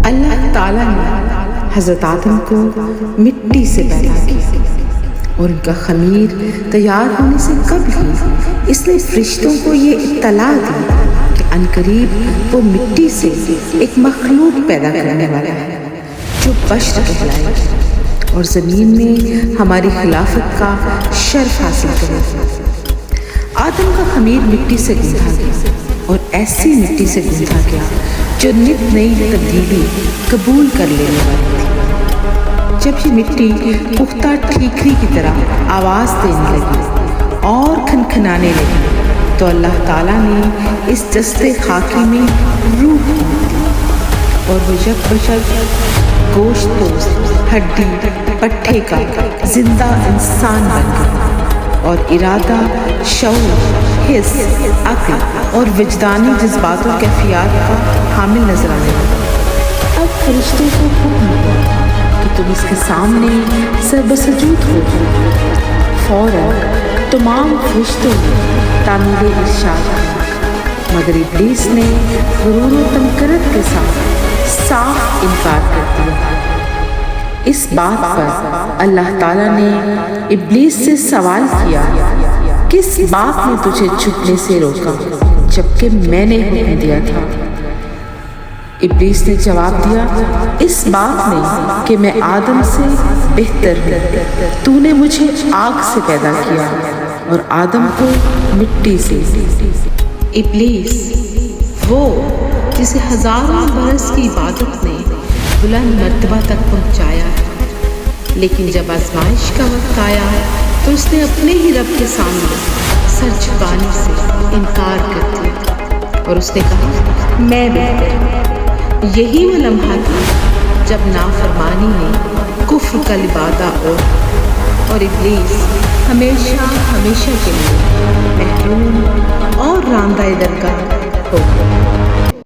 اللہ تعالیٰ نے حضرت آدم کو مٹی سے پیدا کیا اور ان کا خمیر تیار ہونے سے قبل ہی اس نے فرشتوں کو یہ اطلاع دی کہ عنقریب وہ مٹی سے ایک مخلوق پیدا کرنے والا ہے جو بشر کہلائے اور زمین میں ہماری خلافت کا شرف حاصل کرے۔ آدم کا خمیر مٹی سے گوندھا گیا اور ایسی مٹی سے گوندھا گیا جو نت نئی تبدیلی قبول کر لینے والی تھی۔ جب یہ مٹی پختہ ٹھیکری کی طرح آواز دینے لگی اور کھنکھنانے لگی تو اللہ تعالیٰ نے اس دستے خاکی میں روح دی اور وہ یک بشک گوشت پوست ہڈی پٹھے کا زندہ انسان بن گیا اور ارادہ، شعور، حس، عقل اور وجدانی جذبات و کیفیات کا حامل نظر آنے لگا۔ اب فرشتوں کو حکم ہوا کہ تم اس کے سامنے سربسجود ہو جاؤ۔ فوراً تمام فرشتوں نے تعمیل ارشاد کی، مگر ابلیس نے غرور و تمکرت کے ساتھ صاف انکار کر دیا۔ اس بات پر اللہ تعالیٰ نے ابلیس سے سوال کیا، کس بات نے تجھے چھپنے سے روکا جبکہ میں نے حکم دیا تھا؟ ابلیس نے جواب دیا، اس بات میں کہ میں آدم سے بہتر ہوں۔ تو نے مجھے آگ سے پیدا کیا اور آدم کو مٹی سے۔ ابلیس وہ جسے ہزاروں برس کی عبادت نے بلند مرتبہ تک پہنچایا ہے، لیکن جب آزمائش کا وقت آیا تو اس نے اپنے ہی رب کے سامنے سر جھکانے سے انکار کر دیا اور اس نے کہا میں بہتر ہوں۔ یہی وہ لمحہ تھا جب نافرمانی نے کفر کا لبادہ اور ابلیس ہمیشہ ہمیشہ کے لیے محروم اور راندہ درگاہ ہو گیا۔